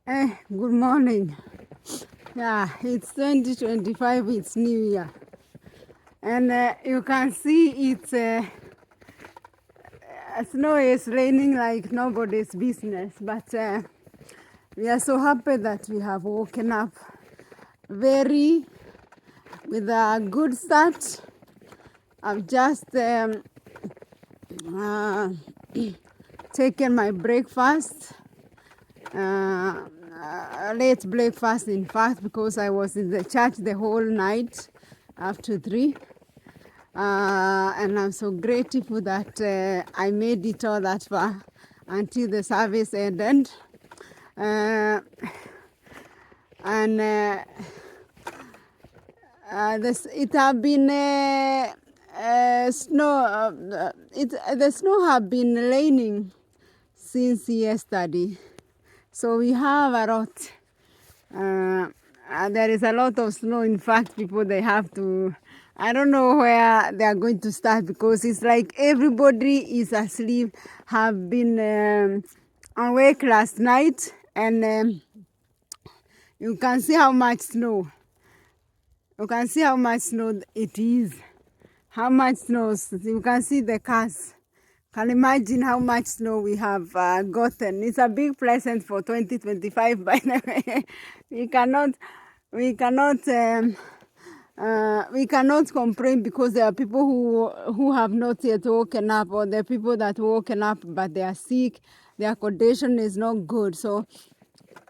Good morning. Yeah, it's 2025, it's New Year. And you can see snow is raining like nobody's business. But we are so happy that we have woken up very with a good start. I've just uh, taken my breakfast. Late breakfast, in fact, because I was in the church the whole night after 3. And I'm so grateful that I made it all that far until the service ended. Uh, and it have been the snow have been raining since yesterday. So we have a lot. There is a lot of snow. In fact, people, they have to, I don't know where they are going to start, because it's like everybody is asleep, have been awake last night, and you can see how much snow. You can see how much snow it is. How much snow. You can see the cars. Can imagine how much snow we have gotten. It's a big present for 2025, by the way. We cannot complain, because there are people who have not yet woken up, or there are people that woken up but they are sick, their condition is not good. So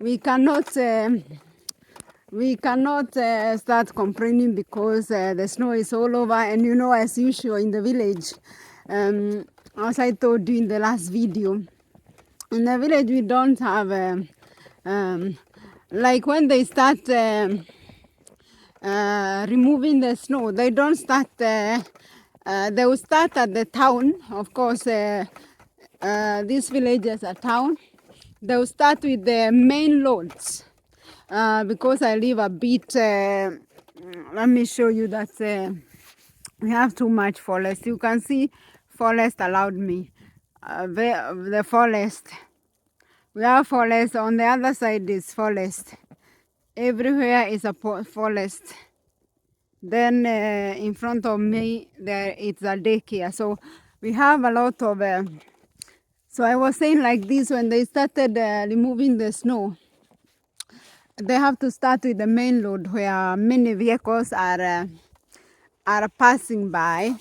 we cannot start complaining, because the snow is all over. And as usual in the village, as I told you in the last video, in the village we don't have like when they start removing the snow, they don't start they will start at the town. Of course, this village is a town. They will start with the main roads, because I live a bit let me show you that we have too much forest. You can see forest allowed me. The forest. We have forest. On the other side is forest. Everywhere is a forest. Then in front of me there it's a daycare. So we have a lot of. So I was saying like this, when they started removing the snow, they have to start with the main road where many vehicles are passing by,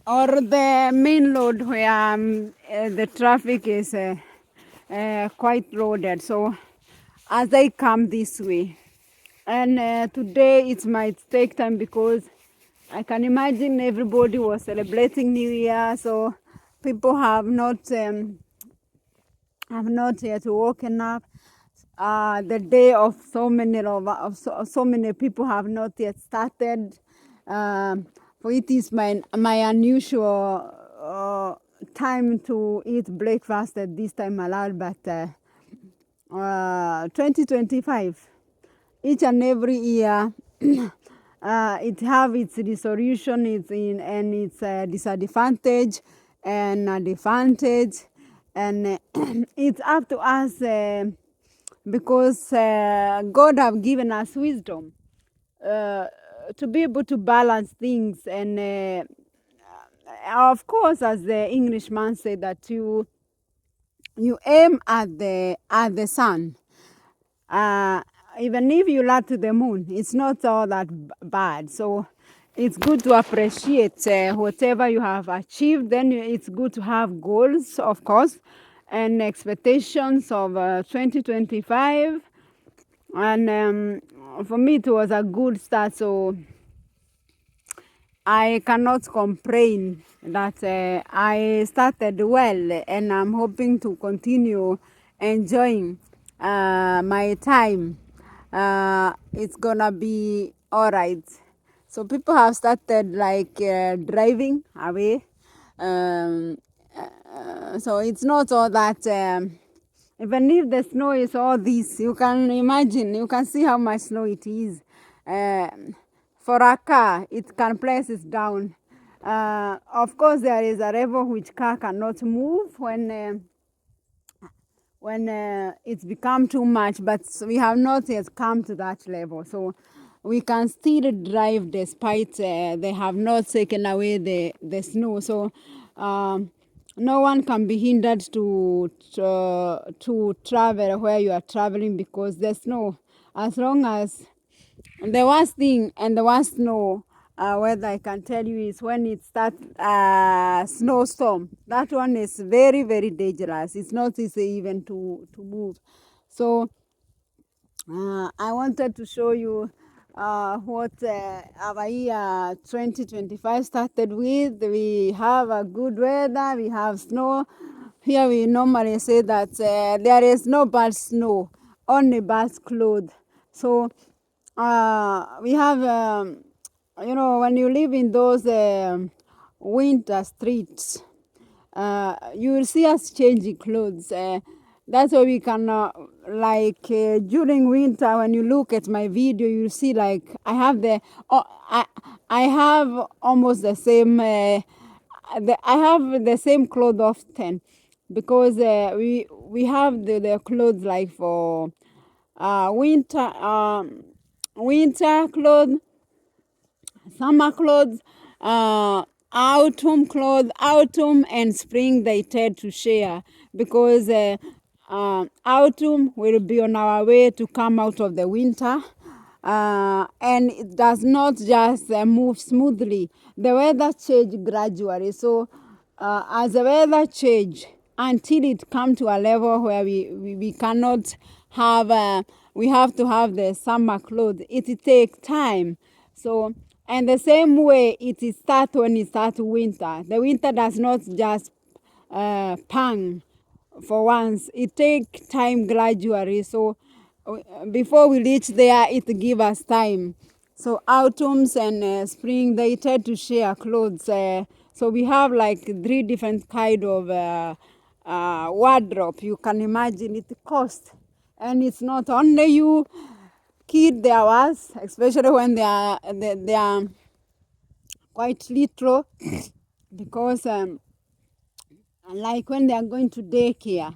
or the main road where the traffic is quite loaded. So as they come this way, and today it might take time, because I can imagine everybody was celebrating New Year, so people have not yet woken up. The day of so many people have not yet started. For it is my unusual time to eat breakfast at this time allowed, but 2025, each and every year, it have its resolution, and its disadvantage and advantage, and it's up to us, because God have given us wisdom to be able to balance things. And of course, as the Englishman said, that you aim at the sun. Even if you land to the moon, it's not all that bad. So it's good to appreciate whatever you have achieved. Then it's good to have goals, of course, and expectations of 2025. And for me, it was a good start. So I cannot complain that I started well, and I'm hoping to continue enjoying my time. It's gonna be all right. So people have started like driving away. So it's not all that. Even if the snow is all this, you can imagine, you can see how much snow it is. For a car, it can place it down. Of course, there is a level which car cannot move when it's become too much, but we have not yet come to that level. So we can still drive despite they have not taken away the snow. So no one can be hindered to travel where you are traveling because the snow, as long as the worst thing and the worst snow weather I can tell you is when it starts snowstorm. That one is very, very dangerous. It's not easy even to move. So I wanted to show you what our year 2025 started with. We have a good weather, we have snow. Here we normally say that there is no bad snow, only bad clothes. So we have, when you live in those winter streets, you will see us changing clothes. That's why we can, during winter, when you look at my video, you see like I have I have almost the same. I have the same clothes often because we have the clothes like for winter clothes, summer clothes, autumn and spring they tend to share because autumn will be on our way to come out of the winter. And it does not just move smoothly. The weather change gradually. So as the weather change, until it come to a level where we cannot have, we have to have the summer clothes. It take time. So, and the same way it is start when it start winter. The winter does not just pang for once. It take time gradually. So before we reach there, it give us time. So autumns and spring, they tend to share clothes. So we have like 3 different kind of wardrobe. You can imagine it cost. And it's not only you kid there was, especially when they are quite little, because like when they are going to daycare,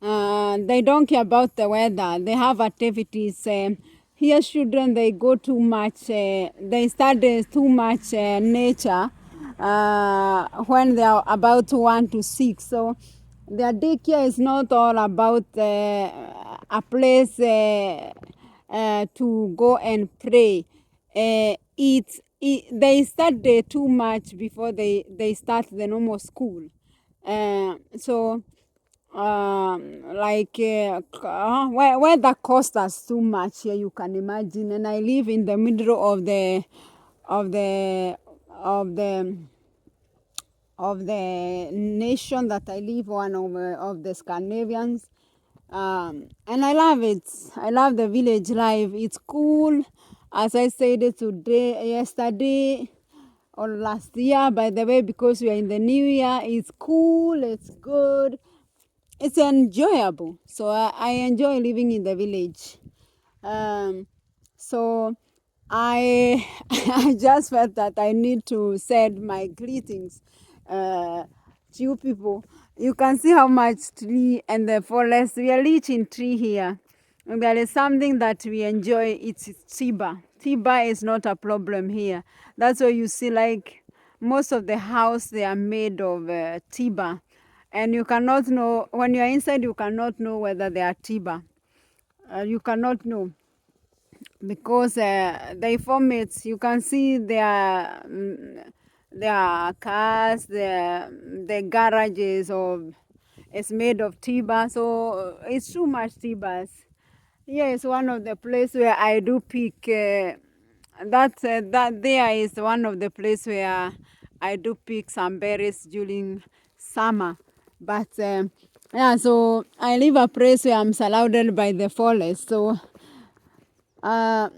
they don't care about the weather. They have activities. Here children, they go too much, they study too much nature when they are about 1 to 6. So their daycare is not all about a place to go and pray. They study too much before they start the normal school. So where the cost us too much here, you can imagine. And I live in the middle of the of the of the nation that I live, one of the Scandinavians. And I love it. I love the village life. It's cool. As I said it yesterday or last year, by the way, because we are in the new year, it's cool, it's good, it's enjoyable. So I enjoy living in the village. So I I just felt that I need to send my greetings to you people. You can see how much tree and the forest. We are rich in tree here. And there is something that we enjoy. It's tiba. Tiba is not a problem here. That's why you see like most of the house, they are made of tiba. And you cannot know, when you are inside, you cannot know whether they are tiba. You cannot know because they form it. You can see their cars, the garages of it's made of tiba. So it's too much tibas. Here is one of the place where I do pick. That there is one of the place where I do pick some berries during summer. But yeah, so I live a place where I'm surrounded by the forest. So for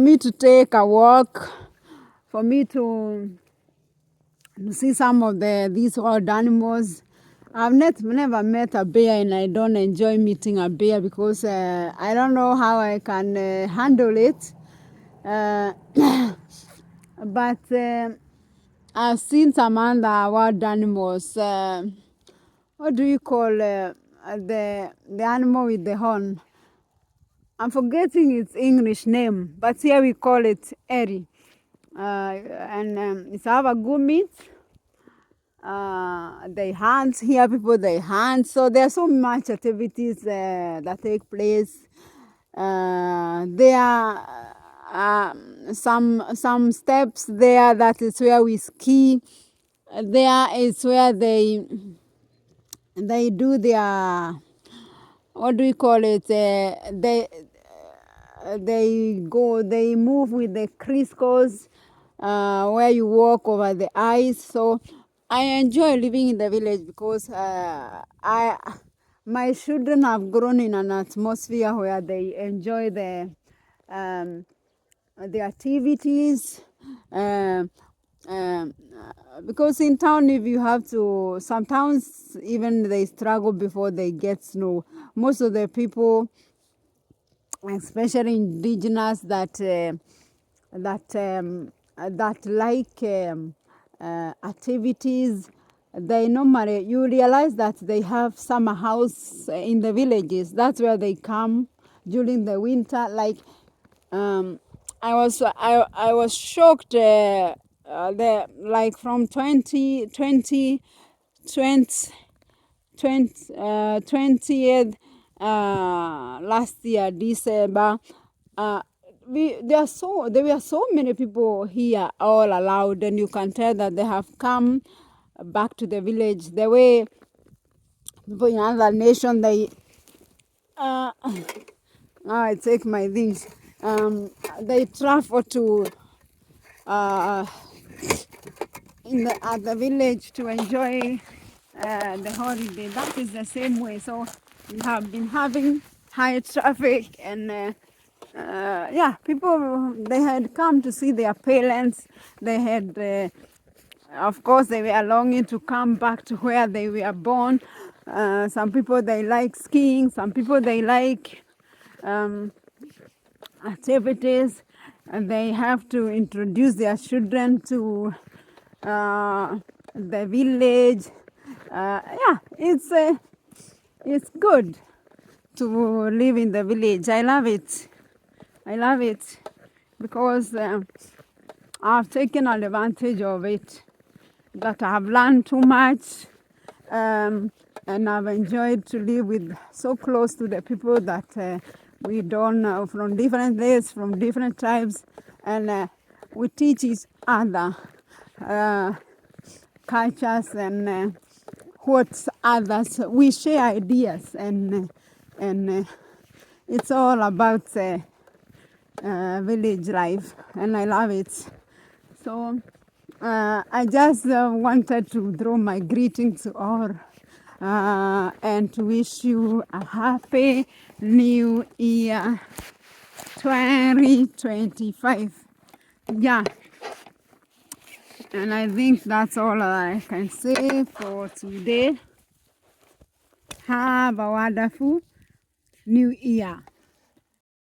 me to take a walk, for me to see some of these wild animals. I've never met a bear, and I don't enjoy meeting a bear because I don't know how I can handle it. But I've seen some other wild animals. What do you call? the animal with the horn. I'm forgetting its English name, but here we call it eri. And it's have a good meat. They hunt here. People they hunt. So there are so much activities that take place. There are some steps there. That is where we ski. There is where they do their, what do you call it? They move with the crisscross, where you walk over the ice. So I enjoy living in the village because my children have grown in an atmosphere where they enjoy the activities. Because in town, if you have to, sometimes even they struggle before they get snow. Most of the people, especially indigenous, that like activities, they normally, you realize that they have summer house in the villages. That's where they come during the winter. Like I was shocked. Like from 20th last year December. There were so many people here all allowed, and you can tell that they have come back to the village. The way people in other nation, they I take my things. They travel to at the village to enjoy the holiday. That is the same way. So we have been having high traffic, and yeah, people, they had come to see their parents. They had, of course, they were longing to come back to where they were born. Some people, they like skiing. Some people, they like activities, and they have to introduce their children to the village. Yeah, it's good to live in the village. I love it. I love it because I've taken advantage of it. That I have learned too much, and I've enjoyed to live with so close to the people that we don't from different places, from different tribes, and we teach each other cultures and what others. We share ideas, and it's all about village life, and I love it. So I just wanted to draw my greetings to all, and to wish you a happy new year 2025. Yeah, and I think that's all I can say for today. Have a wonderful new year.